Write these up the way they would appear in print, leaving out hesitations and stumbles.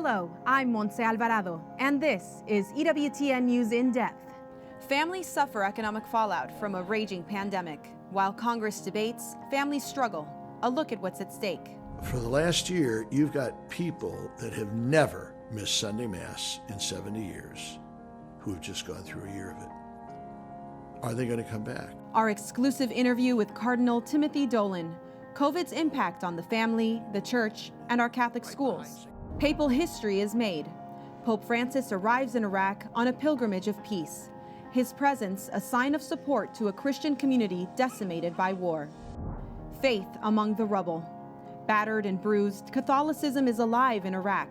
Hello, I'm Montse Alvarado, and this is EWTN News In Depth. Families suffer economic fallout from a raging pandemic. While Congress debates, families struggle. A look at what's at stake. For the last year, you've got people that have never missed Sunday Mass in 70 years who have just gone through a year of it. Are they going to come back? Our exclusive interview with Cardinal Timothy DOLAN. COVID's impact on the family, the church, and our Catholic schools. Papal history is made. Pope Francis arrives in Iraq on a pilgrimage of peace. His presence a sign of support to a Christian community decimated by war. Faith among the rubble. Battered and bruised, Catholicism is alive in Iraq.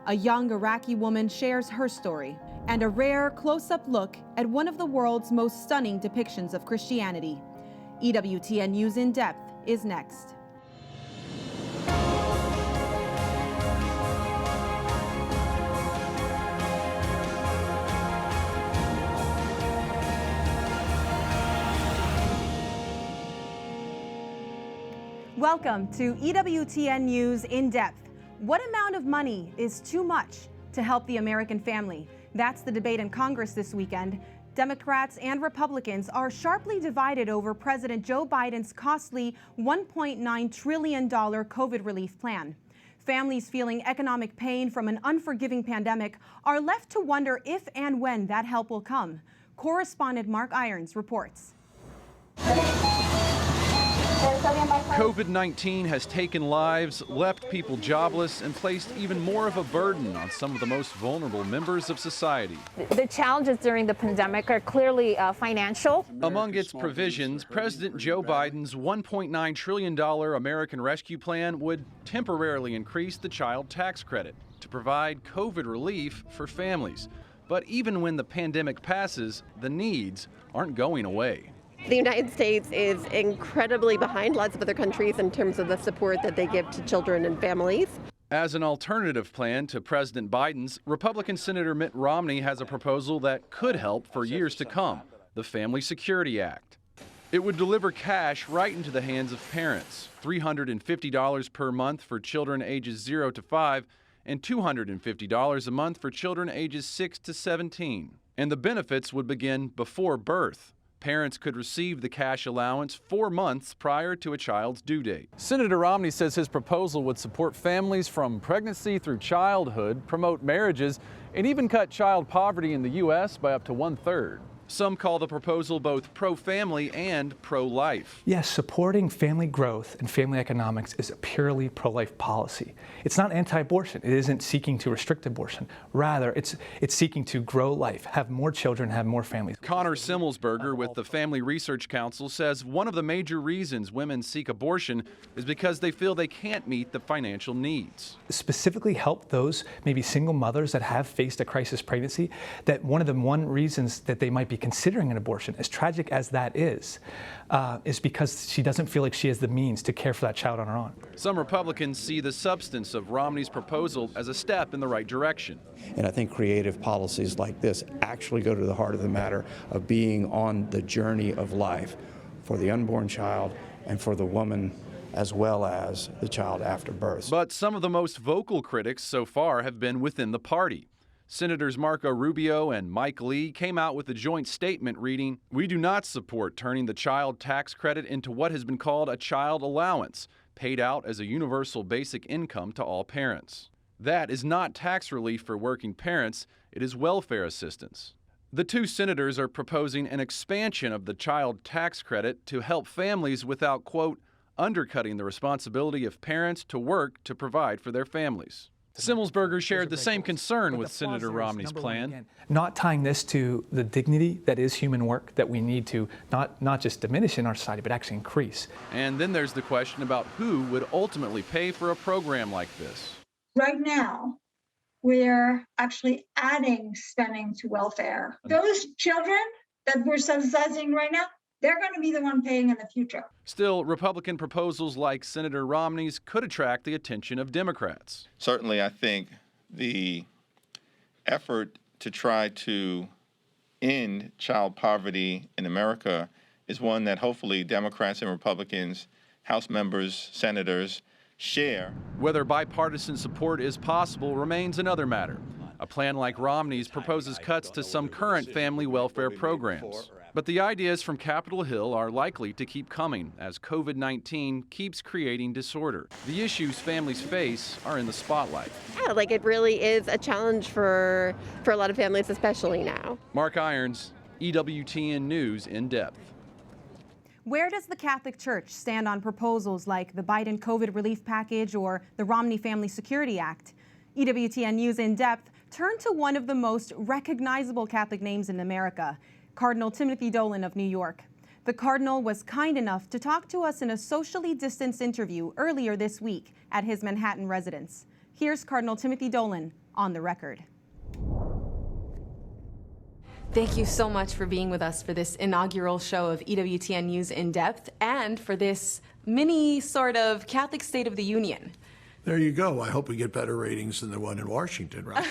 A young Iraqi woman shares her story, and a rare close-up look at one of the world's most stunning depictions of Christianity. EWTN News In Depth is next. Welcome to EWTN News In Depth. What amount of money is too much to help the American family? That's the debate in Congress this weekend. Democrats and Republicans are sharply divided over President Joe Biden's costly $1.9 trillion COVID relief plan. Families feeling economic pain from an unforgiving pandemic are left to wonder if and when that help will come. Correspondent Mark Irons reports. COVID-19 has taken lives, left people jobless, and placed even more of a burden on some of the most vulnerable members of society. The challenges during the pandemic are clearly financial. Among its provisions, President Joe Biden's $1.9 trillion American Rescue Plan would temporarily increase the child tax credit to provide COVID relief for families. But even when the pandemic passes, the needs aren't going away. The United States is incredibly behind lots of other countries in terms of the support that they give to children and families. As an alternative plan to President Biden's, Republican Senator Mitt Romney has a proposal that could help for years to come, the Family Security Act. It would deliver cash right into the hands of parents, $350 per month for children ages 0 to 5, and $250 a month for children ages 6 to 17. And the benefits would begin before birth. Parents could receive the cash allowance 4 months prior to a child's due date. Senator Romney says his proposal would support families from pregnancy through childhood, promote marriages, and even cut child poverty in the U.S. by up to 1/3. Some call the proposal both pro-family and pro-life. Yes, supporting family growth and family economics is a purely pro-life policy. It's not anti-abortion. It isn't seeking to restrict abortion. Rather, it's seeking to grow life, have more children, have more families. Connor Simmelsberger with the Family Research Council says one of the major reasons women seek abortion is because they feel they can't meet the financial needs. Specifically help those maybe single mothers that have faced a crisis pregnancy, that one of the reasons that they might be considering an abortion, as tragic as that is because she doesn't feel like she has the means to care for that child on her own. Some Republicans see the substance of Romney's proposal as a step in the right direction. And I think creative policies like this actually go to the heart of the matter of being on the journey of life for the unborn child and for the woman as well as the child after birth. But some of the most vocal critics so far have been within the party. Senators Marco Rubio and Mike Lee came out with a joint statement reading, "We do not support turning the child tax credit into what has been called a child allowance, paid out as a universal basic income to all parents. That is not tax relief for working parents, it is welfare assistance." The two senators are proposing an expansion of the child tax credit to help families without, quote, undercutting the responsibility of parents to work to provide for their families. Simmelsberger shared the same concern with Senator Romney's plan. Not tying this to the dignity that is human work that we need to not just diminish in our society, but actually increase. And then there's the question about who would ultimately pay for a program like this. Right now, we're actually adding spending to welfare. Those children that we're subsidizing right now, they're going to be the one paying in the future. Still, Republican proposals like Senator Romney's could attract the attention of Democrats. Certainly, I think the effort to try to end child poverty in America is one that hopefully Democrats and Republicans, House members, senators share. Whether bipartisan support is possible remains another matter. A plan like Romney's proposes cuts to some current family welfare programs. But the ideas from Capitol Hill are likely to keep coming as COVID-19 keeps creating disorder. The issues families face are in the spotlight. Yeah, like it really is a challenge for a lot of families, especially now. Mark Irons, EWTN News In Depth. Where does the Catholic Church stand on proposals like the Biden COVID relief package or the Romney Family Security Act? EWTN News In Depth turned to one of the most recognizable Catholic names in America, Cardinal Timothy Dolan of New York. The Cardinal was kind enough to talk to us in a socially distanced interview earlier this week at his Manhattan residence. Here's Cardinal Timothy Dolan on the record. Thank you so much for being with us for this inaugural show of EWTN News In Depth and for this mini sort of Catholic State of the Union. There you go. I hope we get better ratings than the one in Washington, right?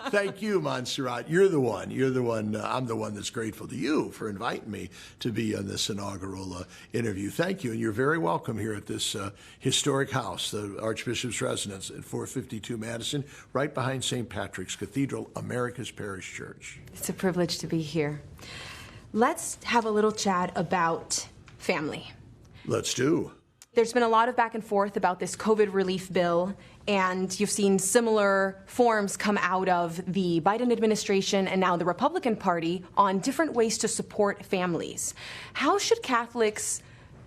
Thank you, Montserrat. You're the one. You're the one. I'm the one that's grateful to you for inviting me to be on this inaugural interview. Thank you. And you're very welcome here at this historic house, the Archbishop's residence at 452 Madison, right behind St. Patrick's Cathedral, America's Parish Church. It's a privilege to be here. Let's have a little chat about family. Let's do. There's been a lot of back and forth about this COVID relief bill, and you've seen similar forms come out of the Biden administration and now the Republican Party on different ways to support families. How should Catholics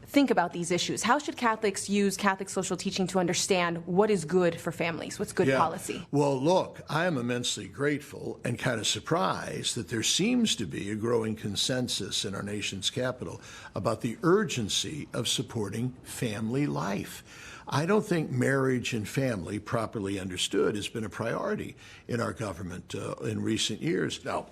think about these issues? How should Catholics use Catholic social teaching to understand what is good for families? What's good policy? Well, look, I am immensely grateful and kind of surprised that there seems to be a growing consensus in our nation's capital about the urgency of supporting family life. I don't think marriage and family, properly understood, has been a priority in our government in recent years. Now,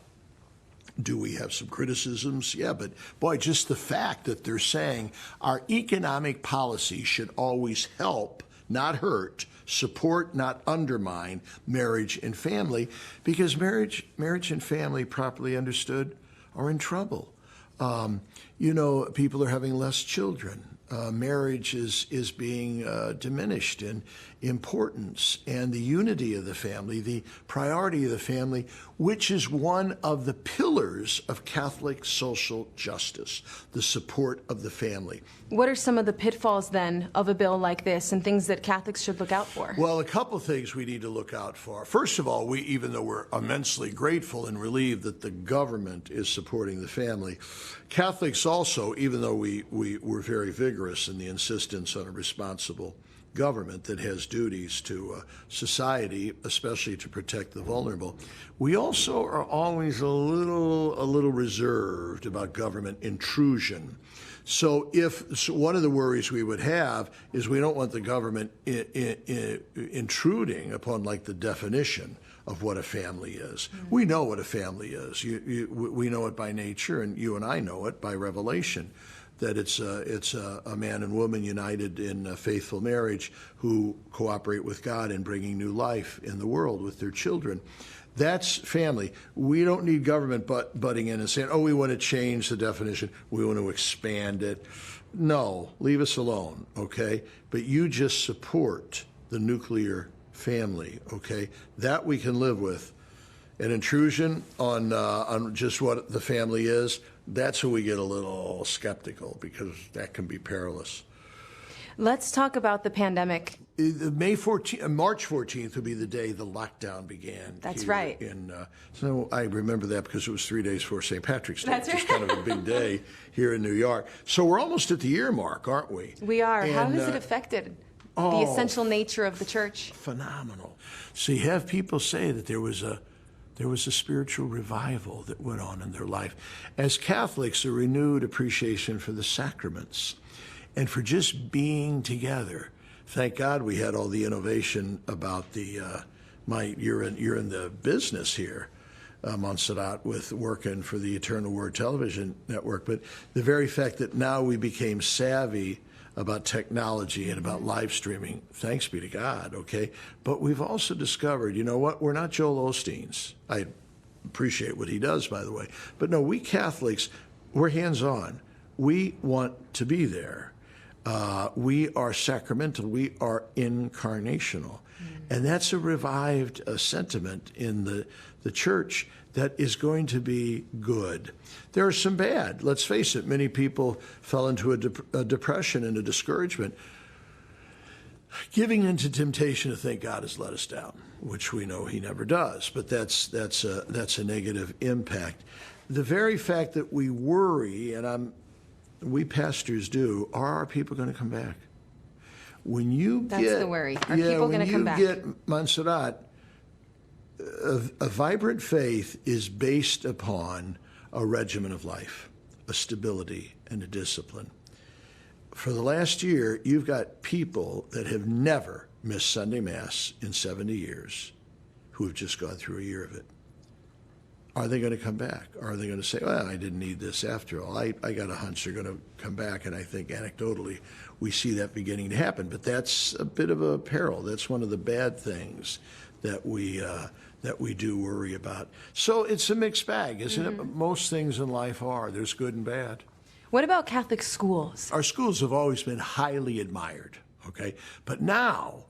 do we have some criticisms? Yeah, but boy, just the fact that they're saying our economic policy should always help, not hurt, support, not undermine marriage and family, because marriage and family, properly understood, are in trouble. You know, people are having less children. Marriage is being diminished in importance, and the unity of the family, the priority of the family, which is one of the pillars of Catholic social justice, the support of the family. What are some of the pitfalls, then, of a bill like this and things that Catholics should look out for? Well, a couple things we need to look out for. First of all, even though we're immensely grateful and relieved that the government is supporting the family, Catholics also, even though we're very vigorous in the insistence on a responsible government that has duties to society, especially to protect the vulnerable, we also are always a little reserved about government intrusion. So one of the worries we would have is we don't want the government intruding upon, like, the definition of what a family is. Mm-hmm. We know what a family is. We know it by nature, and you and I know it by revelation, that it's a man and woman united in a faithful marriage who cooperate with God in bringing new life in the world with their children. That's family. We don't need government butting in and saying, oh, we want to change the definition, we want to expand it. No, leave us alone, okay? But you just support the nuclear family, okay? That we can live with. An intrusion on just what the family is, that's where we get a little skeptical, because that can be perilous. Let's talk about the pandemic. March 14th would be the day the lockdown began. That's right. So I remember that because it was 3 days before St. Patrick's Day. That's right. It's kind of a big day here in New York. So we're almost at the year mark, aren't we? We are. And how has it affected the essential nature of the church? Phenomenal. So you have people say that there was a spiritual revival that went on in their life. As Catholics, a renewed appreciation for the sacraments and for just being together. Thank God we had all the innovation about the, you're in the business here, Montserrat, with working for the Eternal Word television network, but the very fact that now we became savvy about technology and about live streaming, thanks be to God, okay? But we've also discovered, you know what, we're not Joel Osteen's. I appreciate what he does, by the way. But no, we Catholics, we're hands-on. We want to be there. We are sacramental. We are incarnational. And that's a revived sentiment in the church that is going to be good. There are some bad. Let's face it, many people fell into a depression and a discouragement, giving into temptation to think God has let us down, which we know he never does, but that's a negative impact. The very fact that we worry, and we pastors do, are our people going to come back? When you That's the worry. Are people going to come back? When you get Montserrat, a vibrant faith is based upon a regimen of life, a stability, and a discipline. For the last year, you've got people that have never missed Sunday Mass in 70 years who have just gone through a year of it. Are they going to come back? Or are they going to say, well, I didn't need this after all? I got a hunch they're going to come back, and I think anecdotally we see that beginning to happen. But that's a bit of a peril. That's one of the bad things that we do worry about. So it's a mixed bag, isn't it? Most things in life are. There's good and bad. What about Catholic schools? Our schools have always been highly admired, okay? But now,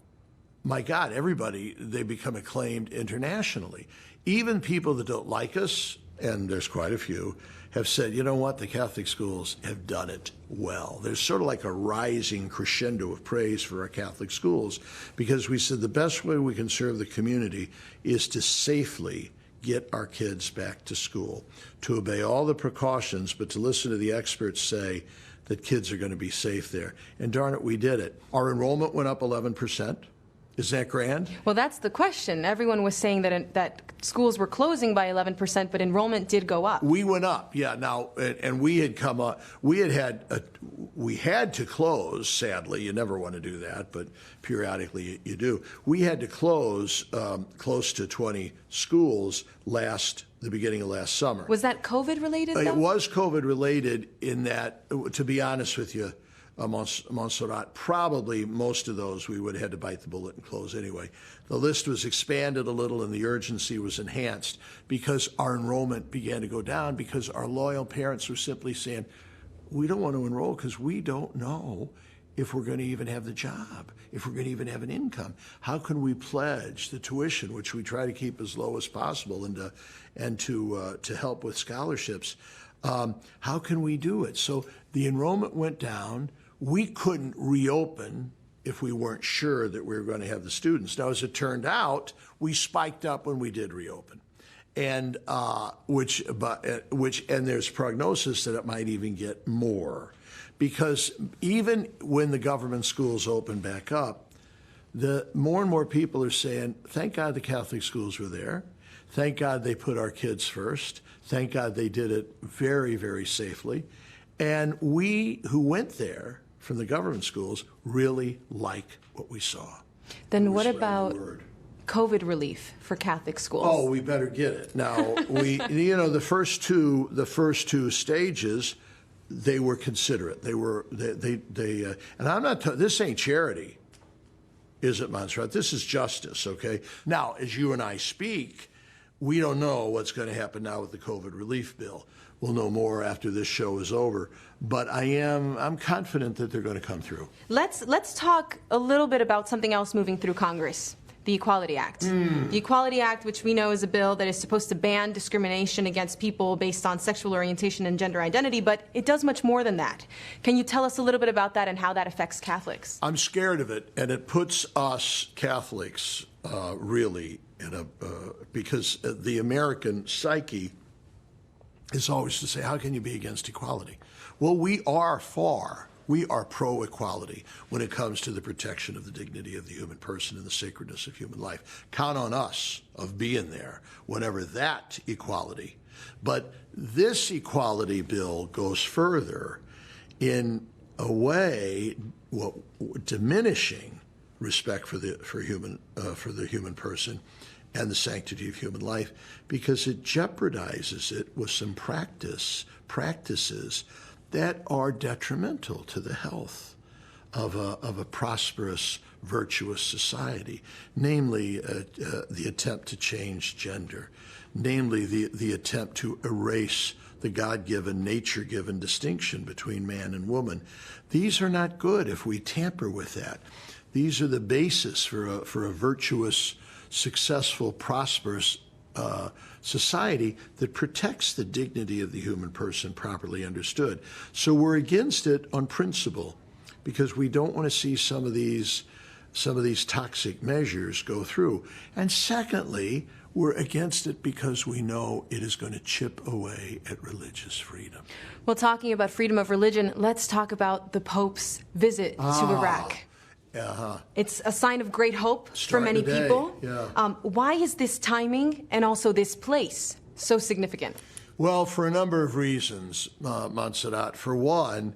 my God, everybody, they become acclaimed internationally. Even people that don't like us, and there's quite a few, have said, you know what, the Catholic schools have done it well. There's sort of like a rising crescendo of praise for our Catholic schools, because we said the best way we can serve the community is to safely get our kids back to school, to obey all the precautions, but to listen to the experts say that kids are going to be safe there. And darn it, we did it. Our enrollment went up 11%. Is that grand? Well, that's the question. Everyone was saying that schools were closing by 11%, but enrollment did go up. We went up, yeah. Now, and we had come up. We had to close. Sadly, you never want to do that, but periodically you do. We had to close close to 20 schools the beginning of last summer. Was that COVID related? It was COVID related in that, to be honest with you, Montserrat, probably most of those we would have had to bite the bullet and close anyway. The list was expanded a little and the urgency was enhanced because our enrollment began to go down, because our loyal parents were simply saying, we don't want to enroll because we don't know if we're going to even have the job, if we're going to even have an income. How can we pledge the tuition, which we try to keep as low as possible, and to help with scholarships? How can we do it? So the enrollment went down. We couldn't reopen if we weren't sure that we were going to have the students. Now, as it turned out, we spiked up when we did reopen, and and there's prognosis that it might even get more, because even when the government schools open back up, more and more people are saying, "Thank God the Catholic schools were there. Thank God they put our kids first. Thank God they did it very, very safely." And we who went there from the government schools really like what we saw. Then what about COVID relief for Catholic schools? Oh, we better get it. Now, the first two stages, they were considerate. And I'm not, this ain't charity, is it, Montserrat? This is justice, okay? Now, as you and I speak, we don't know what's going to happen now with the COVID relief bill. We'll know more after this show is over, but I'm confident that they're going to come through. Let's talk a little bit about something else moving through Congress, the Equality Act. The Equality Act, which we know is a bill that is supposed to ban discrimination against people based on sexual orientation and gender identity, but it does much more than that. Can you tell us a little bit about that and how that affects Catholics? I'm scared of it, and it puts us Catholics really in because the American psyche is always to say, how can you be against equality? Well, we are pro-equality when it comes to the protection of the dignity of the human person and the sacredness of human life. Count on us of being there whenever that equality. But this equality bill goes further in a way, diminishing respect for the human person and the sanctity of human life, because it jeopardizes it with some practices that are detrimental to the health of a prosperous, virtuous society, namely the attempt to change gender, namely the attempt to erase the God-given, nature-given distinction between man and woman. These are not good if we tamper with that. These are the basis for a virtuous, successful, prosperous society that protects the dignity of the human person properly understood. So we're against it on principle because we don't want to see some of these toxic measures go through. And secondly, we're against it because we know it is going to chip away at religious freedom. Well, talking about freedom of religion, let's talk about the Pope's visit to Iraq. It's a sign of great hope for many people. Yeah. Why is this timing and also this place so significant? Well, for a number of reasons, Montserrat. For one,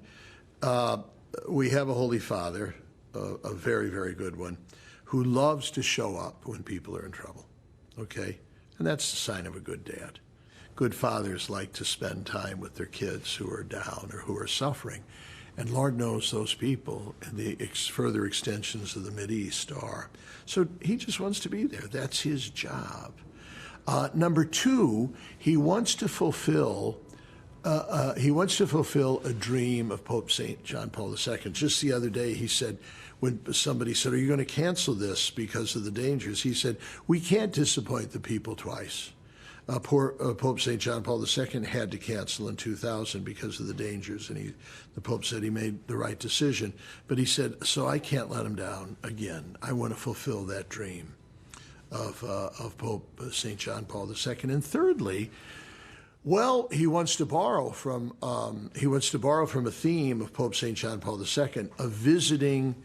we have a Holy Father, a very, very good one, who loves to show up when people are in trouble, okay? And that's the sign of a good dad. Good fathers like to spend time with their kids who are down or who are suffering. And Lord knows those people and the further extensions of the Mideast are. So he just wants to be there. That's his job. Number two, he wants to fulfill a dream of Pope St. John Paul II. Just the other day, he said, when somebody said, "Are you going to cancel this because of the dangers?" He said, "We can't disappoint the people twice." Pope St. John Paul II had to cancel in 2000 because of the dangers, and the Pope said he made the right decision. But he said, so I can't let him down again. I want to fulfill that dream of Pope St. John Paul II. And thirdly, well, he wants to borrow from a theme of Pope St. John Paul II of visiting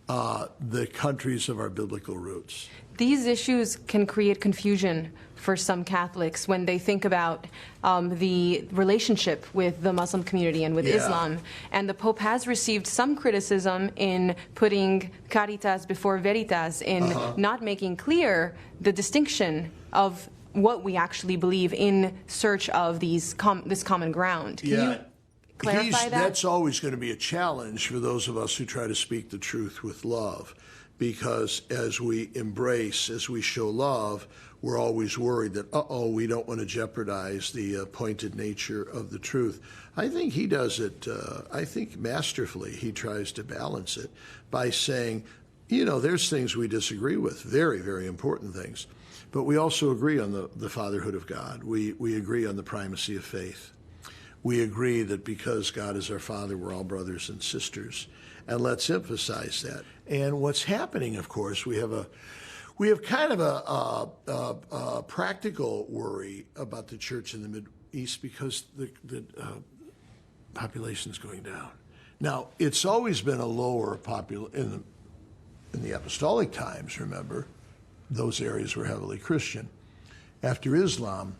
the countries of our biblical roots. These issues can create confusion for some Catholics when they think about the relationship with the Muslim community and with Islam. And the Pope has received some criticism in putting caritas before veritas, in not making clear the distinction of what we actually believe in search of this common ground. Can you clarify that? That's always going to be a challenge for those of us who try to speak the truth with love, because as we embrace, as we show love, we're always worried that, we don't want to jeopardize the pointed nature of the truth. I think he does it, masterfully. He tries to balance it by saying, there's things we disagree with, very, very important things, but we also agree on the fatherhood of God. We agree on the primacy of faith. We agree that because God is our Father, we're all brothers and sisters. And let's emphasize that. And what's happening, of course, we have kind of a practical worry about the church in the Mideast because the population is going down. Now, it's always been a lower population in the apostolic times. Remember, those areas were heavily Christian. After Islam,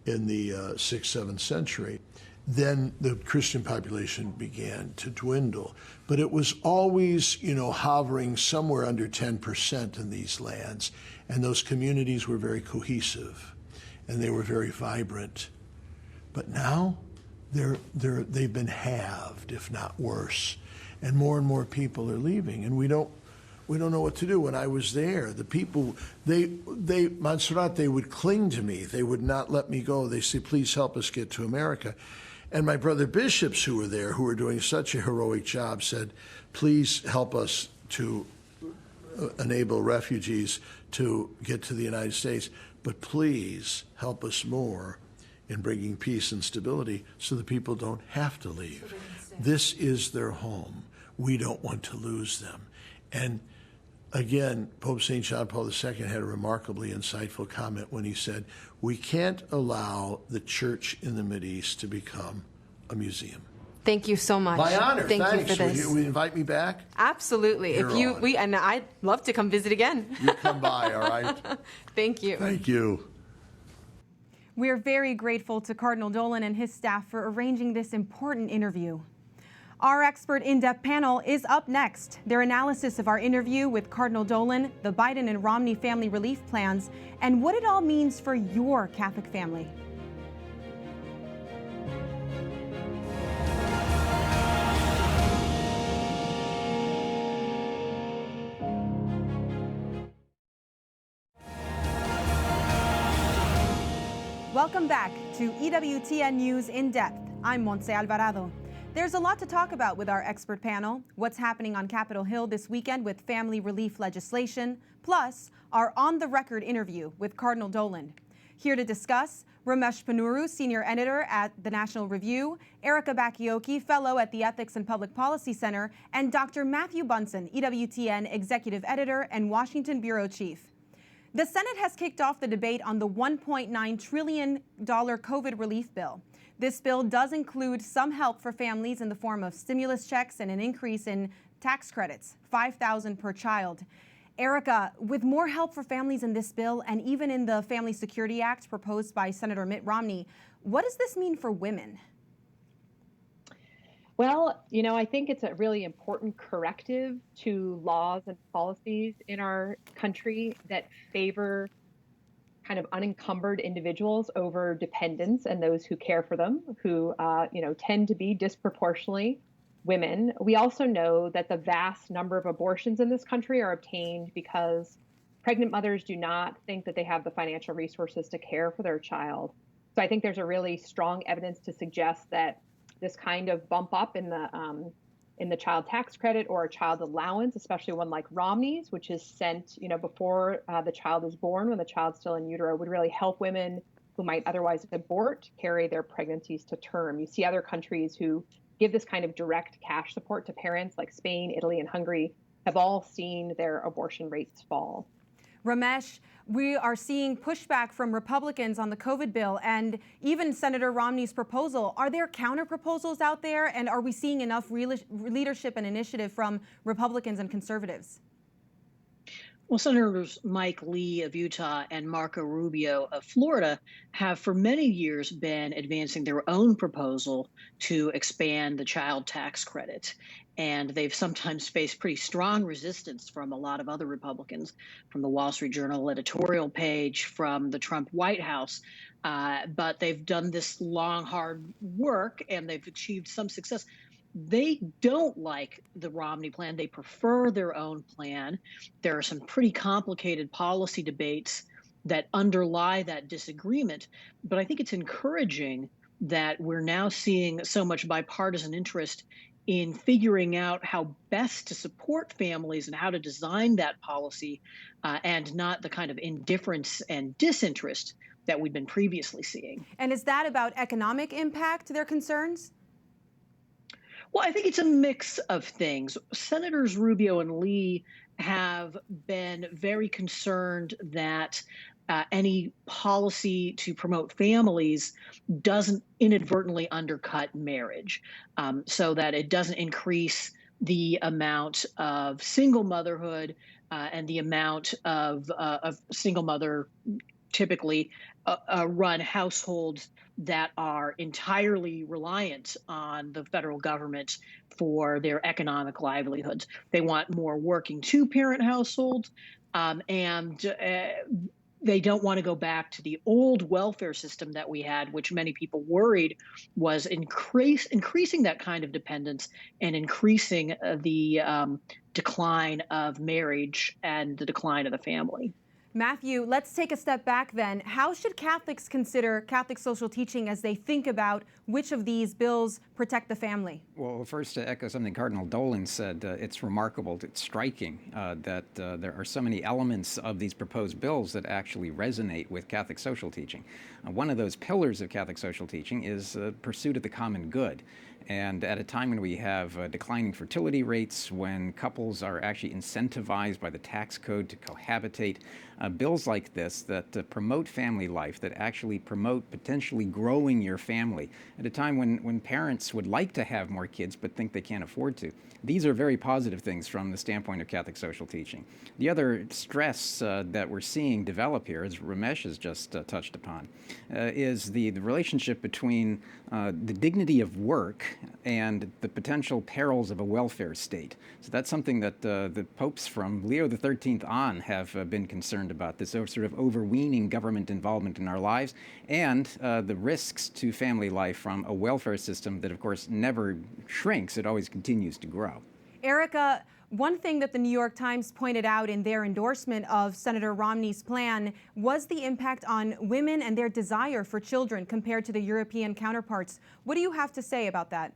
in the 6th, 7th century, then the Christian population began to dwindle. But it was always, hovering somewhere under 10% in these lands. And those communities were very cohesive and they were very vibrant. But now they've been halved, if not worse. And more people are leaving. And we don't know what to do. When I was there, the people, Montserrat, they would cling to me. They would not let me go. They say, please help us get to America. And my brother bishops who were there, who were doing such a heroic job, said, please help us to enable refugees to get to the United States, but please help us more in bringing peace and stability so the people don't have to leave. This is their home. We don't want to lose them. And again, Pope St. John Paul II had a remarkably insightful comment when he said, we can't allow the church in the Mideast to become a museum. Thank you so much. My honor. Thank Thanks. you for this. Will you invite me back? Absolutely. And I'd love to come visit again. You come by, all right? Thank you. Thank you. We're very grateful to Cardinal Dolan and his staff for arranging this important interview. Our expert in-depth panel is up next. Their analysis of our interview with Cardinal Dolan, the Biden and Romney family relief plans, and what it all means for your Catholic family. Welcome back to EWTN News In Depth. I'm Montse Alvarado. There's a lot to talk about with our expert panel, what's happening on Capitol Hill this weekend with family relief legislation, plus our on-the-record interview with Cardinal DOLAN. Here to discuss, RAMESH PONNURU, Senior Editor at the National Review, Erica Bakioki, Fellow at the Ethics and Public Policy Center, and Dr. Matthew Bunson, EWTN Executive Editor and Washington Bureau Chief. The Senate has kicked off the debate on the $1.9 trillion COVID relief bill. This bill does include some help for families in the form of stimulus checks and an increase in tax credits, $5,000 per child. Erica, with more help for families in this bill and even in the Family Security Act proposed by Senator Mitt Romney, what does this mean for women? Well, I think it's a really important corrective to laws and policies in our country that favor kind of unencumbered individuals over dependents and those who care for them, who, tend to be disproportionately women. We also know that the vast number of abortions in this country are obtained because pregnant mothers do not think that they have the financial resources to care for their child. So I think there's a really strong evidence to suggest that this kind of bump up in the child tax credit or a child allowance, especially one like Romney's, which is sent, before the child is born, when the child's still in utero, would really help women who might otherwise abort carry their pregnancies to term. You see other countries who give this kind of direct cash support to parents, like Spain, Italy, and Hungary, have all seen their abortion rates fall. Ramesh, we are seeing pushback from Republicans on the COVID bill and even Senator Romney's proposal. Are there counter proposals out there, and are we seeing enough leadership and initiative from Republicans and conservatives? Well, Senators Mike Lee of Utah and Marco Rubio of Florida have for many years been advancing their own proposal to expand the child tax credit. And they've sometimes faced pretty strong resistance from a lot of other Republicans, from the Wall Street Journal editorial page, from the Trump White House. But they've done this long, hard work, and they've achieved some success. They don't like the Romney plan. They prefer their own plan. There are some pretty complicated policy debates that underlie that disagreement. But I think it's encouraging that we're now seeing so much bipartisan interest in figuring out how best to support families and how to design that policy, and not the kind of indifference and disinterest that we've been previously seeing. And is that about economic impact, their concerns? Well, I think it's a mix of things. Senators Rubio and Lee have been very concerned that any policy to promote families doesn't inadvertently undercut marriage, so that it doesn't increase the amount of single motherhood and the amount of single mother typically run households that are entirely reliant on the federal government for their economic livelihoods. They want more working two-parent households, and they don't want to go back to the old welfare system that we had, which many people worried was increasing that kind of dependence and increasing the decline of marriage and the decline of the family. Matthew, let's take a step back then. How should Catholics consider Catholic social teaching as they think about which of these bills protect the family? Well, first, to echo something Cardinal DOLAN said, it's remarkable, it's striking that there are so many elements of these proposed bills that actually resonate with Catholic social teaching. One of those pillars of Catholic social teaching is pursuit of the common good. And at a time when we have declining fertility rates, when couples are actually incentivized by the tax code to cohabitate, bills like this that promote family life, that actually promote potentially growing your family, at a time when parents would like to have more kids but think they can't afford to. These are very positive things from the standpoint of Catholic social teaching. The other stress that we're seeing develop here, as Ramesh has just touched upon, is the relationship between the dignity of work and the potential perils of a welfare state. So that's something that the popes from Leo XIII on have been concerned about, this sort of overweening government involvement in our lives, and the risks to family life from a welfare system that, of course, never shrinks. It always continues to grow. Erica, One thing that the New York Times pointed out in their endorsement of Senator Romney's plan was the impact on women and their desire for children compared to the European counterparts. What do you have to say about that?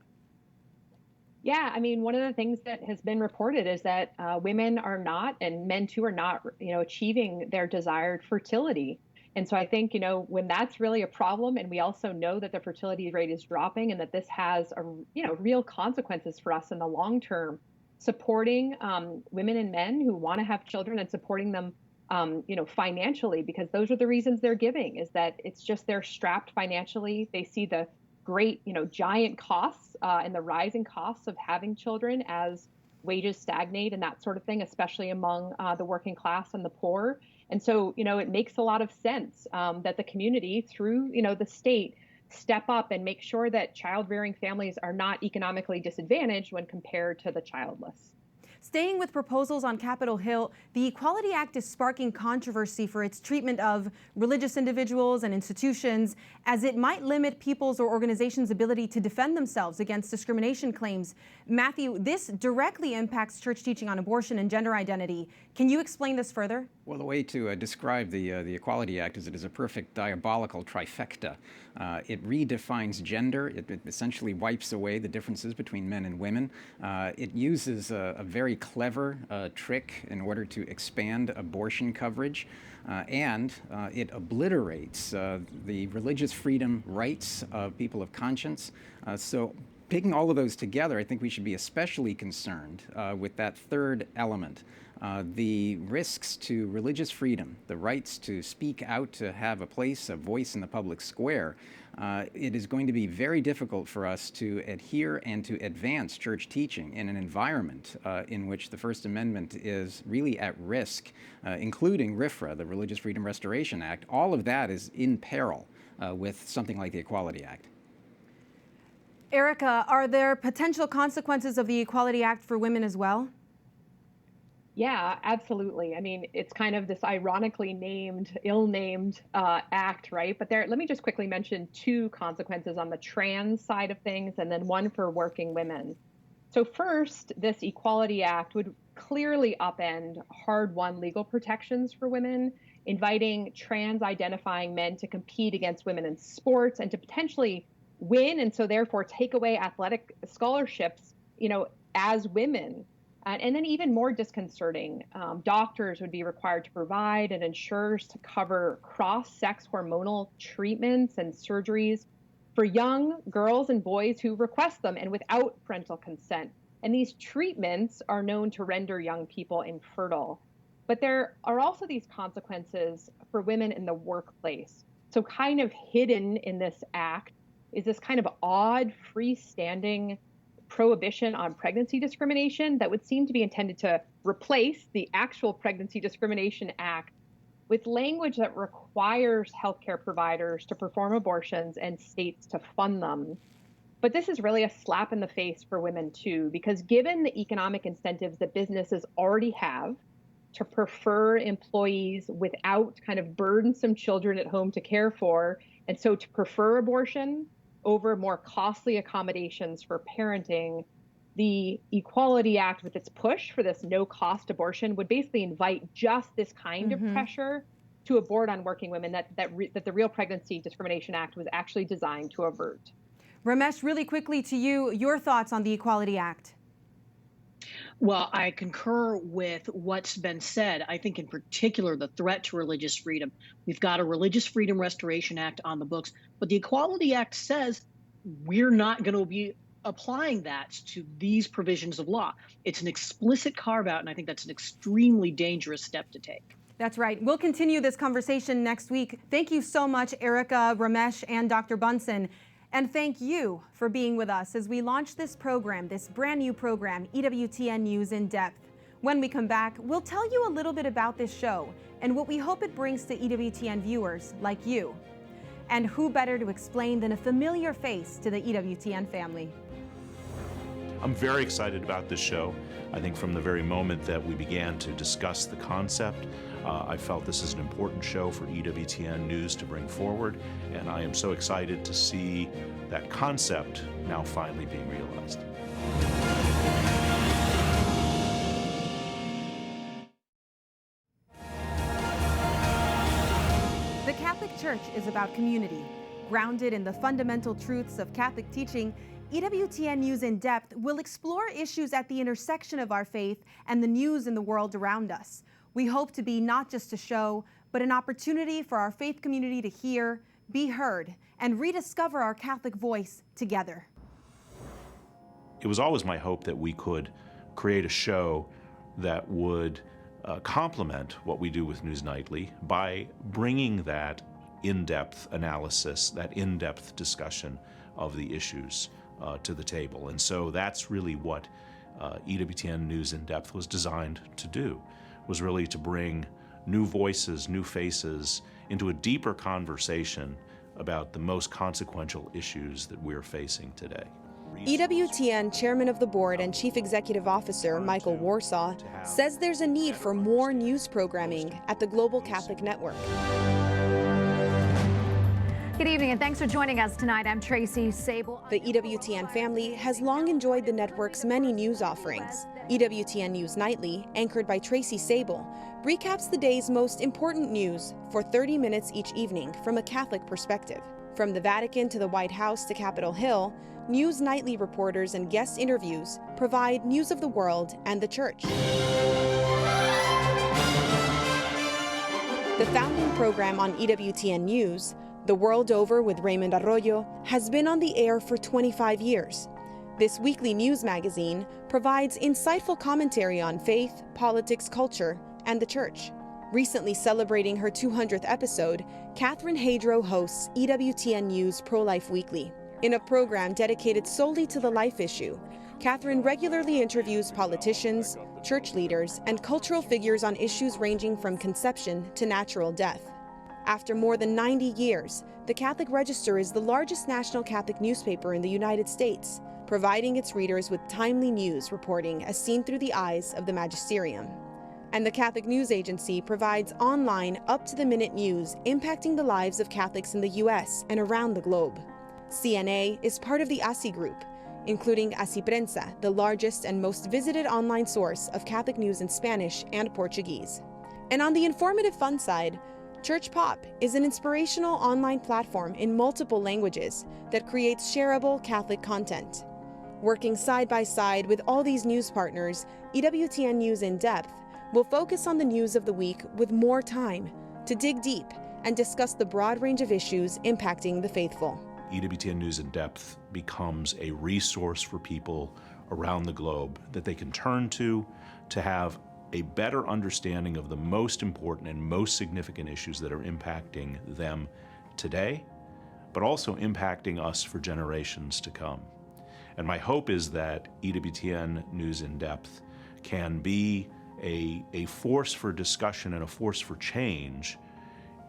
Yeah, I mean, one of the things that has been reported is that women are not, and men too, are not, achieving their desired fertility. And so I think, when that's really a problem, and we also know that the fertility rate is dropping and that this has, real consequences for us in the long term, supporting women and men who want to have children and supporting them, financially, because those are the reasons they're giving, is that it's just they're strapped financially. They see the great, giant costs and the rising costs of having children as wages stagnate and that sort of thing, especially among the working class and the poor. And so, it makes a lot of sense that the community, through, the state, step up and make sure that child-rearing families are not economically disadvantaged when compared to the childless. Staying with proposals on Capitol Hill, the Equality Act is sparking controversy for its treatment of religious individuals and institutions, as it might limit people's or organizations' ability to defend themselves against discrimination claims. Matthew, this directly impacts church teaching on abortion and gender identity. Can you explain this further? Well, the way to describe the Equality Act is it is a perfect diabolical trifecta. It redefines gender. It essentially wipes away the differences between men and women. It uses a very clever trick in order to expand abortion coverage. And it obliterates the religious freedom rights of people of conscience. So taking all of those together, I think we should be especially concerned with that third element. The risks to religious freedom, the rights to speak out, to have a place, a voice in the public square. It is going to be very difficult for us to adhere and to advance church teaching in an environment in which the First Amendment is really at risk, including RFRA, the Religious Freedom Restoration Act. All of that is in peril with something like the Equality Act. Erica, are there potential consequences of the Equality Act for women as well? Yeah, absolutely. I mean, it's kind of this ironically named, ill-named act, right? But let me just quickly mention two consequences on the trans side of things and then one for working women. So first, this Equality Act would clearly upend hard-won legal protections for women, inviting trans-identifying men to compete against women in sports and to potentially win and so therefore take away athletic scholarships, as women. And then even more disconcerting, doctors would be required to provide and insurers to cover cross-sex hormonal treatments and surgeries for young girls and boys who request them and without parental consent. And these treatments are known to render young people infertile. But there are also these consequences for women in the workplace. So kind of hidden in this act is this kind of odd freestanding prohibition on pregnancy discrimination that would seem to be intended to replace the actual Pregnancy Discrimination Act with language that requires healthcare providers to perform abortions and states to fund them. But this is really a slap in the face for women too, because given the economic incentives that businesses already have to prefer employees without kind of burdensome children at home to care for, and so to prefer abortion over more costly accommodations for parenting, the Equality Act with its push for this no-cost abortion would basically invite just this kind of pressure to abort on working women that the real Pregnancy Discrimination Act was actually designed to avert. Ramesh, really quickly to you, your thoughts on the Equality Act. Well, I concur with what's been said. I think in particular, the threat to religious freedom. We've got a Religious Freedom Restoration Act on the books, but the Equality Act says we're not going to be applying that to these provisions of law. It's an explicit carve-out, and I think that's an extremely dangerous step to take. That's right. We'll continue this conversation next week. Thank you so much, Erica, Ramesh, and Dr. Bunson. And thank you for being with us as we launch this program, this brand new program, EWTN News In Depth. When we come back, we'll tell you a little bit about this show and what we hope it brings to EWTN viewers like you. And who better to explain than a familiar face to the EWTN family? I'm very excited about this show. I think from the very moment that we began to discuss the concept, I felt this is an important show for EWTN News to bring forward, and I am so excited to see that concept now finally being realized. Catholic Church is about community. Grounded in the fundamental truths of Catholic teaching, EWTN News In Depth will explore issues at the intersection of our faith and the news in the world around us. We hope to be not just a show, but an opportunity for our faith community to hear, be heard, and rediscover our Catholic voice together. It was always my hope that we could create a show that would complement what we do with News Nightly by bringing that in-depth analysis, that in-depth discussion of the issues to the table. And so that's really what EWTN News In Depth was designed to do, was really to bring new voices, new faces into a deeper conversation about the most consequential issues that we're facing today. EWTN Chairman of the Board and Chief Executive Officer Michael Warsaw says there's a need for more news programming at the Global Catholic Network. Good evening and thanks for joining us tonight. I'm Tracy Sable. The EWTN family has long enjoyed the network's many news offerings. EWTN News Nightly, anchored by Tracy Sable, recaps the day's most important news for 30 minutes each evening from a Catholic perspective. From the Vatican to the White House to Capitol Hill, News Nightly reporters and guest interviews provide news of the world and the Church. The founding program on EWTN News, The World Over with Raymond Arroyo, has been on the air for 25 years. This weekly news magazine provides insightful commentary on faith, politics, culture, and the Church. Recently celebrating her 200th episode, Catherine Hadro hosts EWTN News Pro-Life Weekly. In a program dedicated solely to the life issue, Catherine regularly interviews politicians, church leaders, and cultural figures on issues ranging from conception to natural death. After more than 90 years, the Catholic Register is the largest national Catholic newspaper in the United States, providing its readers with timely news reporting as seen through the eyes of the magisterium. And the Catholic News Agency provides online, up-to-the-minute news impacting the lives of Catholics in the U.S. and around the globe. CNA is part of the ASI Group, including ASI Prensa, the largest and most visited online source of Catholic news in Spanish and Portuguese. And on the informative fun side, Church Pop is an inspirational online platform in multiple languages that creates shareable Catholic content. Working side by side with all these news partners, EWTN News In Depth will focus on the news of the week with more time to dig deep and discuss the broad range of issues impacting the faithful. EWTN News In Depth becomes a resource for people around the globe that they can turn to have a better understanding of the most important and most significant issues that are impacting them today, but also impacting us for generations to come. And my hope is that EWTN News In Depth can be a force for discussion and a force for change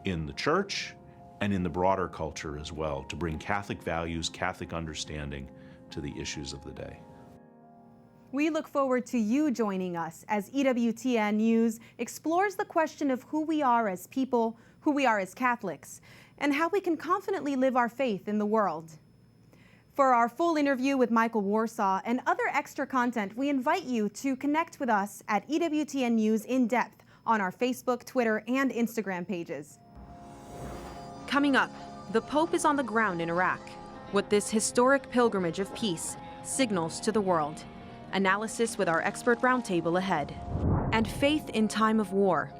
in the Church and in the broader culture as well, to bring Catholic values, Catholic understanding to the issues of the day. We look forward to you joining us as EWTN News explores the question of who we are as people, who we are as Catholics, and how we can confidently live our faith in the world. For our full interview with Michael Warsaw and other extra content, we invite you to connect with us at EWTN News In Depth on our Facebook, Twitter, and Instagram pages. Coming up, the Pope is on the ground in Iraq. What this historic pilgrimage of peace signals to the world. Analysis with our expert roundtable ahead. And faith in time of war.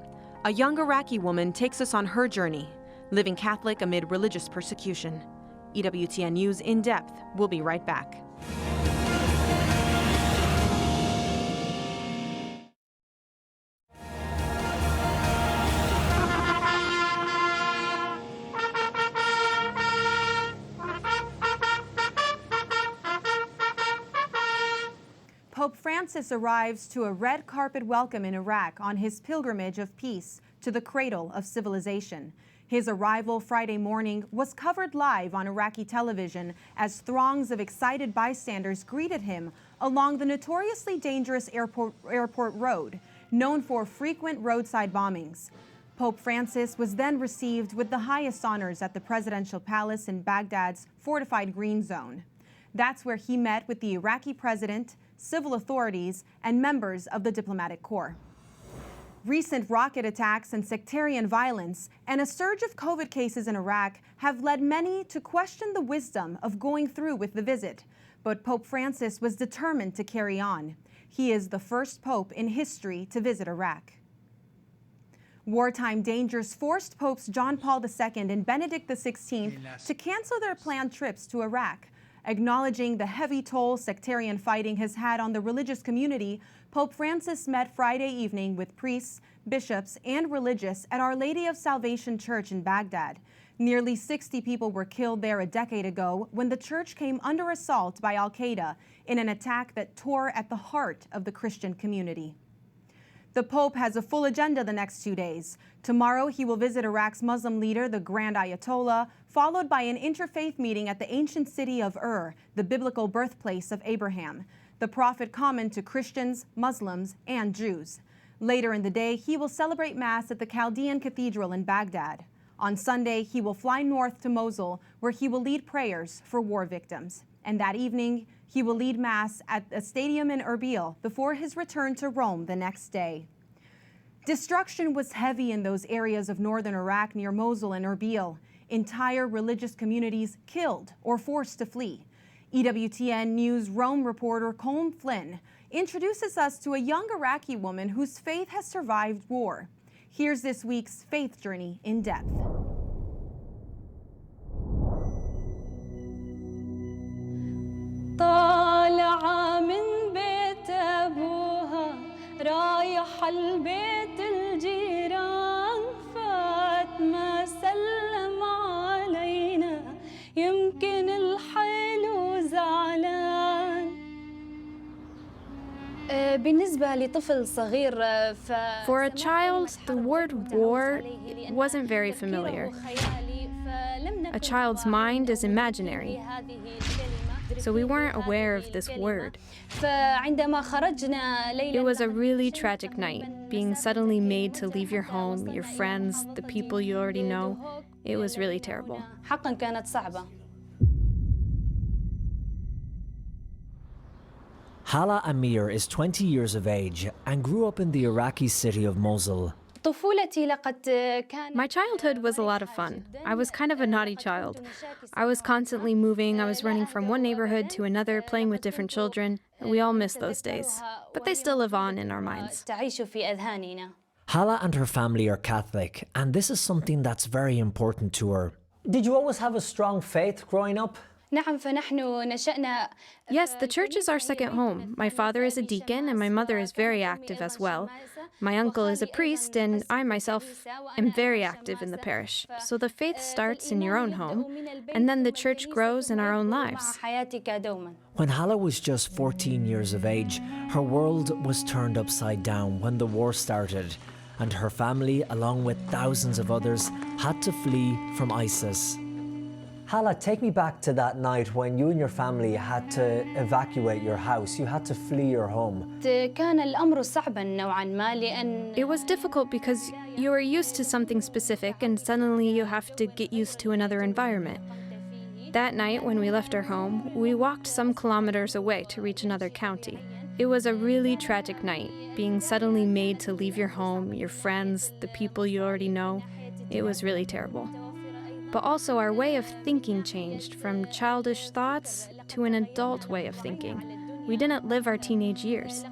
A young Iraqi woman takes us on her journey, living Catholic amid religious persecution. EWTN News In Depth. We'll be right back. Pope Francis arrives to a red carpet welcome in Iraq on his pilgrimage of peace to the cradle of civilization. His arrival Friday morning was covered live on Iraqi television as throngs of excited bystanders greeted him along the notoriously dangerous airport road, known for frequent roadside bombings. Pope Francis was then received with the highest honors at the presidential palace in Baghdad's fortified Green Zone. That's where he met with the Iraqi president, civil authorities, and members of the diplomatic corps. Recent rocket attacks and sectarian violence and a surge of COVID cases in Iraq have led many to question the wisdom of going through with the visit. But Pope Francis was determined to carry on. He is the first pope in history to visit Iraq. Wartime dangers forced Popes John Paul II and Benedict XVI to cancel their planned trips to Iraq. Acknowledging the heavy toll sectarian fighting has had on the religious community, Pope Francis met Friday evening with priests, bishops, and religious at Our Lady of Salvation Church in Baghdad. Nearly 60 people were killed there a decade ago when the church came under assault by Al-Qaeda in an attack that tore at the heart of the Christian community. The Pope has a full agenda the next 2 days. Tomorrow, he will visit Iraq's Muslim leader, the Grand Ayatollah, followed by an interfaith meeting at the ancient city of Ur, the biblical birthplace of Abraham. The prophet common to Christians, Muslims, and Jews. Later in the day, he will celebrate Mass at the Chaldean Cathedral in Baghdad. On Sunday, he will fly north to Mosul, where he will lead prayers for war victims. And that evening, he will lead Mass at a stadium in Erbil before his return to Rome the next day. Destruction was heavy in those areas of northern Iraq near Mosul and Erbil. Entire religious communities killed or forced to flee. EWTN News Rome reporter Colm Flynn introduces us to a young Iraqi woman whose faith has survived war. Here's this week's Faith Journey in Depth. طالعة من بيت أبوها رايح البيت الجيران فات ما سلم علينا يمكن الحلو زعلان بالنسبة لطفل صغير For a child, the word war wasn't very familiar. A child's mind is imaginary, so we weren't aware of this word. It was a really tragic night, being suddenly made to leave your home, your friends, the people you already know. It was really terrible. Hala Amir is 20 years of age and grew up in the Iraqi city of Mosul. My childhood was a lot of fun. I was kind of a naughty child. I was constantly moving. I was running from one neighborhood to another, playing with different children. We all miss those days, but they still live on in our minds. Hala and her family are Catholic, and this is something that's very important to her. Did you always have a strong faith growing up? Yes, the church is our second home. My father is a deacon and my mother is very active as well. My uncle is a priest and I myself am very active in the parish. So the faith starts in your own home and then the church grows in our own lives. When Hala was just 14 years of age, her world was turned upside down when the war started, and her family, along with thousands of others, had to flee from ISIS. Hala, take me back to that night when you and your family had to evacuate your house. You had to flee your home. It was difficult because you were used to something specific and suddenly you have to get used to another environment. That night when we left our home, we walked some kilometers away to reach another county. It was a really tragic night, being suddenly made to leave your home, your friends, the people you already know. It was really terrible. But also our way of thinking changed from childish thoughts to an adult way of thinking. We didn't live our teenage years.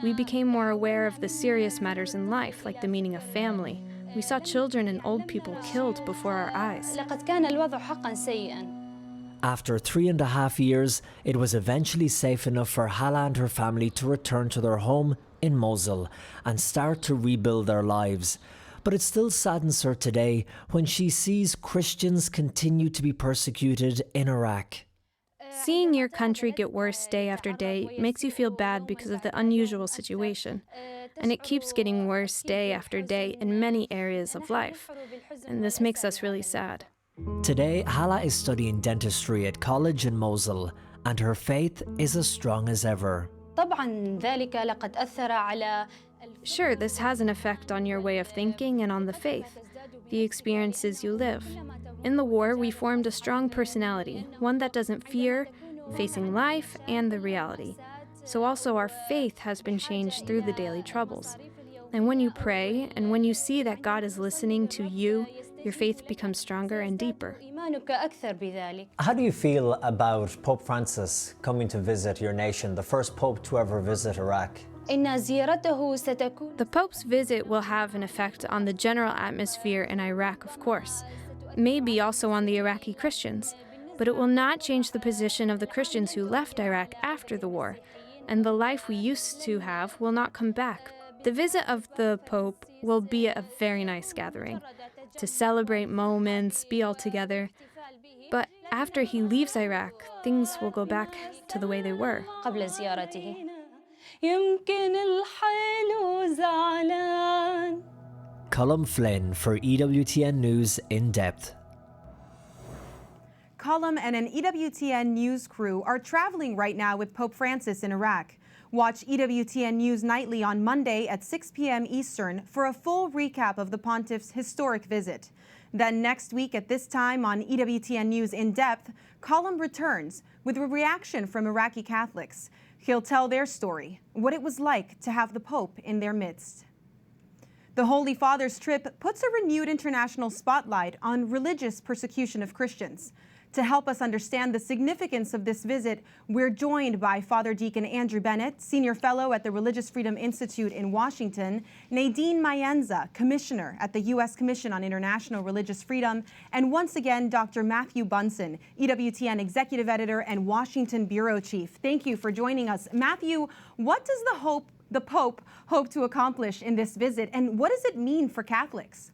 We became more aware of the serious matters in life, like the meaning of family. We saw children and old people killed before our eyes. After 3.5 years, it was eventually safe enough for Hala and her family to return to their home in Mosul and start to rebuild their lives. But it still saddens her today when she sees Christians continue to be persecuted in Iraq. Seeing your country get worse day after day makes you feel bad because of the unusual situation. And it keeps getting worse day after day in many areas of life. And this makes us really sad. Today, Hala is studying dentistry at college in Mosul, and her faith is as strong as ever. Sure, this has an effect on your way of thinking and on the faith, the experiences you live. In the war, we formed a strong personality, one that doesn't fear, facing life and the reality. So also our faith has been changed through the daily troubles. And when you pray, and when you see that God is listening to you, your faith becomes stronger and deeper. How do you feel about Pope Francis coming to visit your nation, the first Pope to ever visit Iraq? The Pope's visit will have an effect on the general atmosphere in Iraq, of course, maybe also on the Iraqi Christians, but it will not change the position of the Christians who left Iraq after the war, and the life we used to have will not come back. The visit of the Pope will be a very nice gathering, to celebrate moments, be all together. But after he leaves Iraq, things will go back to the way they were. Colm Flynn for EWTN News In Depth. Colm and an EWTN News crew are traveling right now with Pope Francis in Iraq. Watch EWTN News nightly on Monday at 6 p.m. Eastern for a full recap of the Pontiff's historic visit. Then next week at this time on EWTN News In Depth, Colm returns with a reaction from Iraqi Catholics. He'll tell their story, what it was like to have the Pope in their midst. The Holy Father's trip puts a renewed international spotlight on religious persecution of Christians. To help us understand the significance of this visit, we're joined by Father Deacon Andrew Bennett, Senior Fellow at the Religious Freedom Institute in Washington, Nadine Mayenza, Commissioner at the U.S. Commission on International Religious Freedom, and once again, Dr. Matthew Bunson, EWTN Executive Editor and Washington Bureau Chief. Thank you for joining us. Matthew, what does the Pope hope to accomplish in this visit, and what does it mean for Catholics?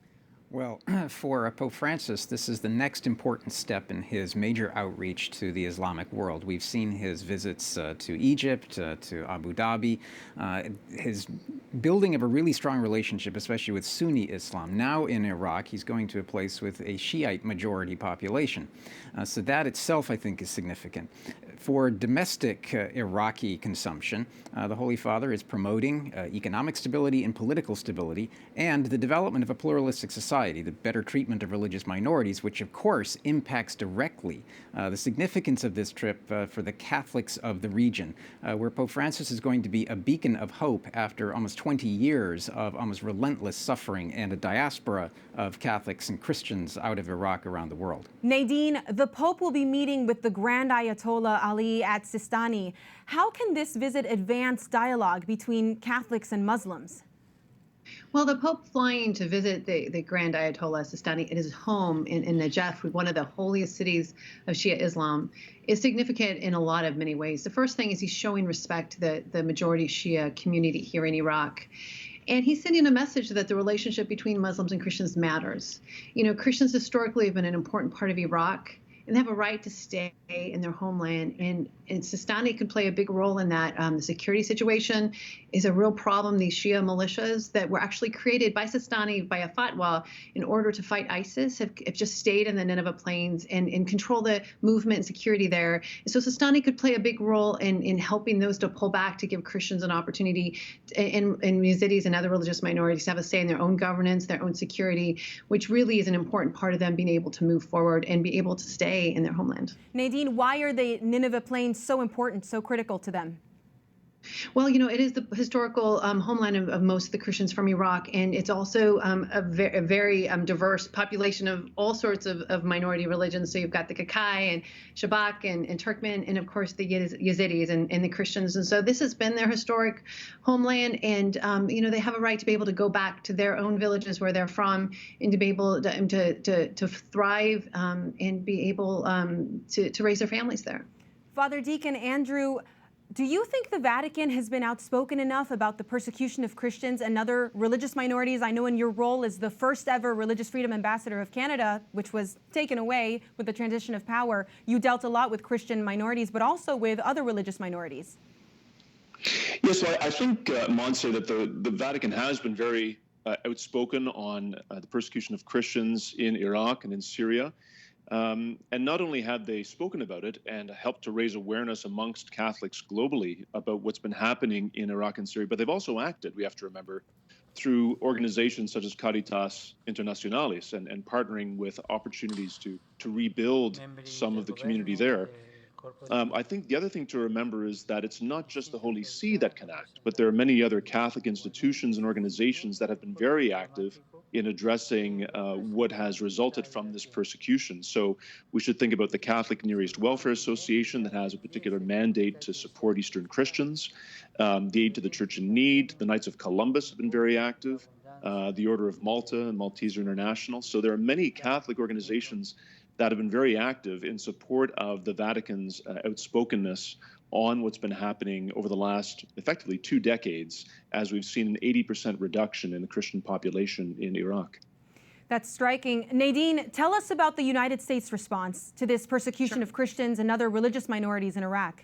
Well, for Pope Francis, this is the next important step in his major outreach to the Islamic world. We've seen his visits to Egypt, to Abu Dhabi, his building of a really strong relationship, especially with Sunni Islam. Now in Iraq, he's going to a place with a Shiite majority population. So that itself, I think, is significant. For domestic Iraqi consumption, the Holy Father is promoting economic stability and political stability and the development of a pluralistic society, the better treatment of religious minorities, which of course impacts directly the significance of this trip for the Catholics of the region, where Pope Francis is going to be a beacon of hope after almost 20 years of almost relentless suffering and a diaspora of Catholics and Christians out of Iraq around the world. Nadine, the Pope will be meeting with the Grand Ayatollah Ali at Sistani. How can this visit advance dialogue between Catholics and Muslims? Well, the Pope flying to visit the Grand Ayatollah Sistani at his home in Najaf, one of the holiest cities of Shia Islam, is significant in a lot of many ways. The first thing is he's showing respect to the majority Shia community here in Iraq. And he's sending a message that the relationship between Muslims and Christians matters. You know, Christians historically have been an important part of Iraq, and they have a right to stay in their homeland. And Sistani could play a big role in that. The security situation is a real problem. These Shia militias that were actually created by Sistani by a fatwa in order to fight ISIS have just stayed in the Nineveh plains and control the movement and security there. And so Sistani could play a big role in helping those to pull back, to give Christians an opportunity, and Yazidis and other religious minorities to have a say in their own governance, their own security, which really is an important part of them being able to move forward and be able to stay in their homeland. Nadine, why are the Nineveh plains so important, so critical to them? Well, you know, it is the historical homeland of most of the Christians from Iraq, and it's also a very diverse population of all sorts of minority religions. So you've got the Kakai and Shabak and Turkmen, and of course the Yazidis and the Christians. And so this has been their historic homeland, and you know, they have a right to be able to go back to their own villages where they're from, and to be able to thrive and be able to raise their families there. Father Deacon Andrew, do you think the Vatican has been outspoken enough about the persecution of Christians and other religious minorities? I know in your role as the first ever Religious Freedom Ambassador of Canada, which was taken away with the transition of power, you dealt a lot with Christian minorities, but also with other religious minorities. Yes, well, I think, Montse, that the Vatican has been very outspoken on the persecution of Christians in Iraq and in Syria. And not only have they spoken about it and helped to raise awareness amongst Catholics globally about what's been happening in Iraq and Syria, but they've also acted, we have to remember, through organizations such as Caritas Internationalis and partnering with opportunities to rebuild some of the community there. I think the other thing to remember is that it's not just the Holy See that can act, but there are many other Catholic institutions and organizations that have been very active in addressing what has resulted from this persecution. So we should think about the Catholic Near East Welfare Association that has a particular mandate to support Eastern Christians, the Aid to the Church in Need, the Knights of Columbus have been very active, the Order of Malta and Malteser International. So there are many Catholic organizations that have been very active in support of the Vatican's outspokenness on what's been happening over the last, effectively, 2 decades, as we've seen an 80% reduction in the Christian population in Iraq. That's striking. Nadine, tell us about the United States response to this persecution of Christians and other religious minorities in Iraq.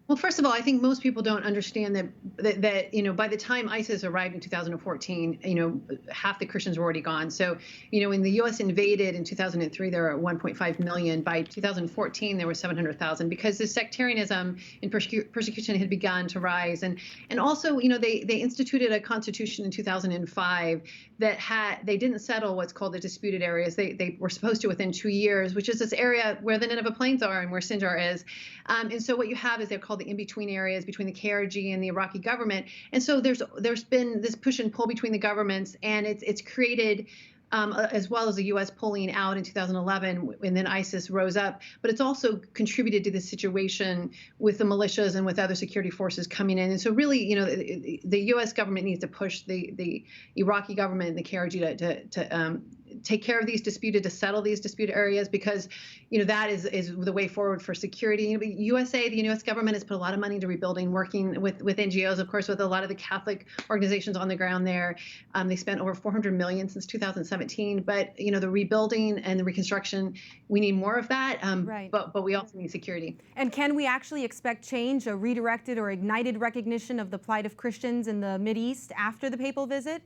Well, first of all, I think most people don't understand that by the time ISIS arrived in 2014, half the Christians were already gone. So, when the U.S. invaded in 2003, there were 1.5 million. By 2014, there were 700,000 because the sectarianism and persecution had begun to rise. And also, they instituted a constitution in 2005 that they didn't settle what's called the disputed areas. They were supposed to within 2 years, which is this area where the Nineveh Plains are and where Sinjar is. And so what you have is they're called the in-between areas between the KRG and the Iraqi government. And so there's been this push and pull between the governments, and it's created, as well as the U.S. pulling out in 2011, and then ISIS rose up. But it's also contributed to this situation with the militias and with other security forces coming in. And so really, the U.S. government needs to push the Iraqi government and the KRG to take care of to settle these disputed areas, because that is the way forward for security. The U.S. government has put a lot of money into rebuilding, working with NGOs, of course, with a lot of the Catholic organizations on the ground there. They spent over $400 million since 2017. But the rebuilding and the reconstruction, we need more of that. Right. But we also need security. And can we actually expect change, a redirected or ignited recognition of the plight of Christians in the Mideast after the papal visit?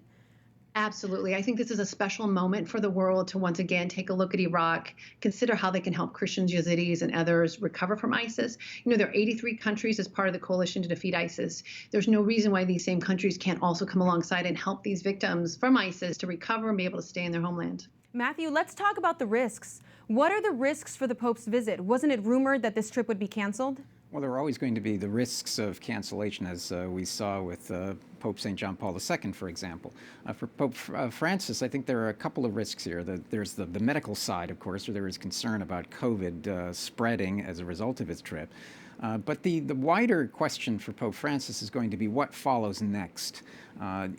Absolutely. I think this is a special moment for the world to once again take a look at Iraq, consider how they can help Christians, Yazidis, and others recover from ISIS. There are 83 countries as part of the coalition to defeat ISIS. There's no reason why these same countries can't also come alongside and help these victims from ISIS to recover and be able to stay in their homeland. Matthew, let's talk about the risks. What are the risks for the Pope's visit? Wasn't it rumored that this trip would be canceled? Well, there are always going to be the risks of cancellation, as we saw with Pope St. John Paul II, for example. For Pope Francis, I think there are a couple of risks here. There's the medical side, of course, where there is concern about COVID spreading as a result of his trip. But the wider question for Pope Francis is going to be what follows next.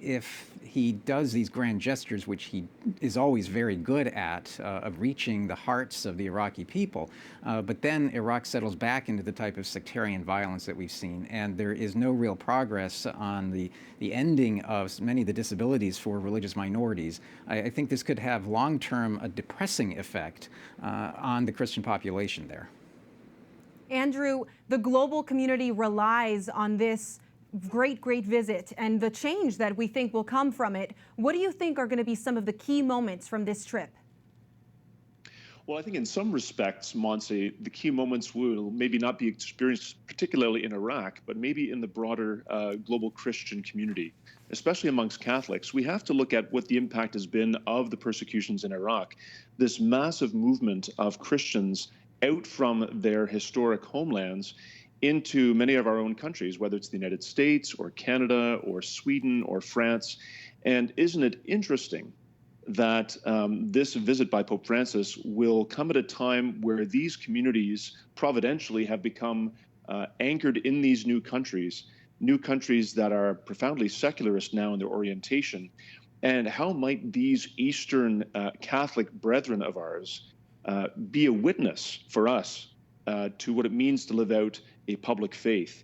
If he does these grand gestures, which he is always very good at, of reaching the hearts of the Iraqi people, but then Iraq settles back into the type of sectarian violence that we've seen, and there is no real progress on the ending of many of the disabilities for religious minorities, I think this could have long-term a depressing effect on the Christian population there. Andrew, the global community relies on this great visit and the change that we think will come from it. What do you think are going to be some of the key moments from this trip? Well, I think in some respects, Montse, the key moments will maybe not be experienced particularly in Iraq, but maybe in the broader global Christian community, especially amongst Catholics. We have to look at what the impact has been of the persecutions in Iraq. This massive movement of Christians out from their historic homelands into many of our own countries, whether it's the United States or Canada or Sweden or France. And isn't it interesting that this visit by Pope Francis will come at a time where these communities providentially have become anchored in these new countries that are profoundly secularist now in their orientation. And how might these Eastern Catholic brethren of ours be a witness for us to what it means to live out a public faith?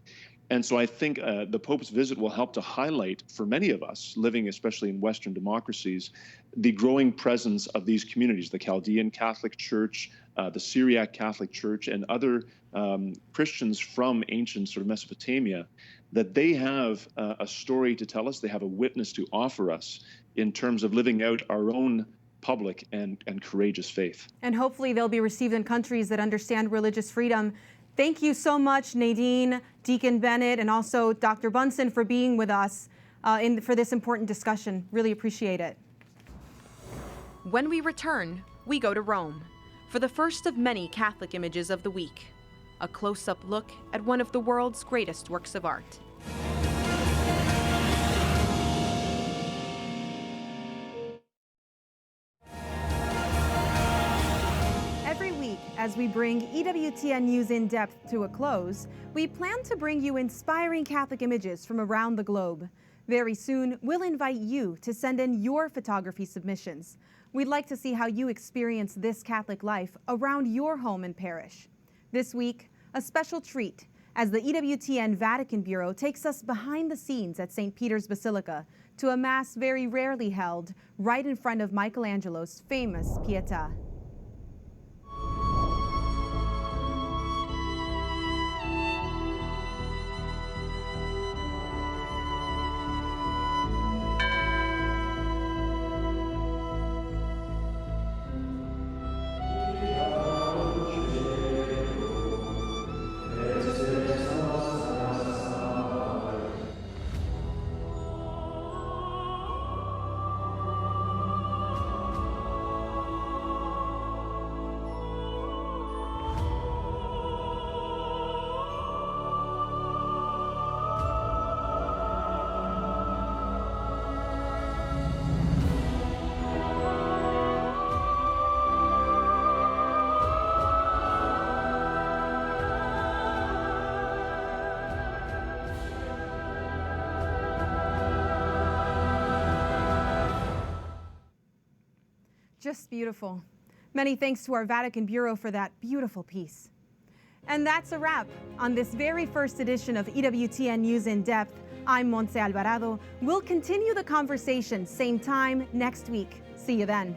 And so I think the Pope's visit will help to highlight for many of us living, especially in Western democracies, the growing presence of these communities, the Chaldean Catholic Church, the Syriac Catholic Church, and other Christians from ancient sort of Mesopotamia, that they have a story to tell us, they have a witness to offer us in terms of living out our own public and courageous faith. And hopefully they'll be received in countries that understand religious freedom. Thank you so much, Nadine, Deacon Bennett, and also Dr. Bunson for being with us for this important discussion. Really appreciate it. When we return, we go to Rome for the first of many Catholic images of the week. a close-up look at one of the world's greatest works of art. Every week, as we bring EWTN News In Depth to a close, we plan to bring you inspiring Catholic images from around the globe. Very soon, we'll invite you to send in your photography submissions. We'd like to see how you experience this Catholic life around your home and parish. This week, a special treat as the EWTN Vatican Bureau takes us behind the scenes at St. Peter's Basilica to a Mass very rarely held right in front of Michelangelo's famous Pietà. Just beautiful. Many thanks to our Vatican Bureau for that beautiful piece. And that's a wrap on this very first edition of EWTN News In Depth. I'm Montse Alvarado. We'll continue the conversation same time next week. See you then.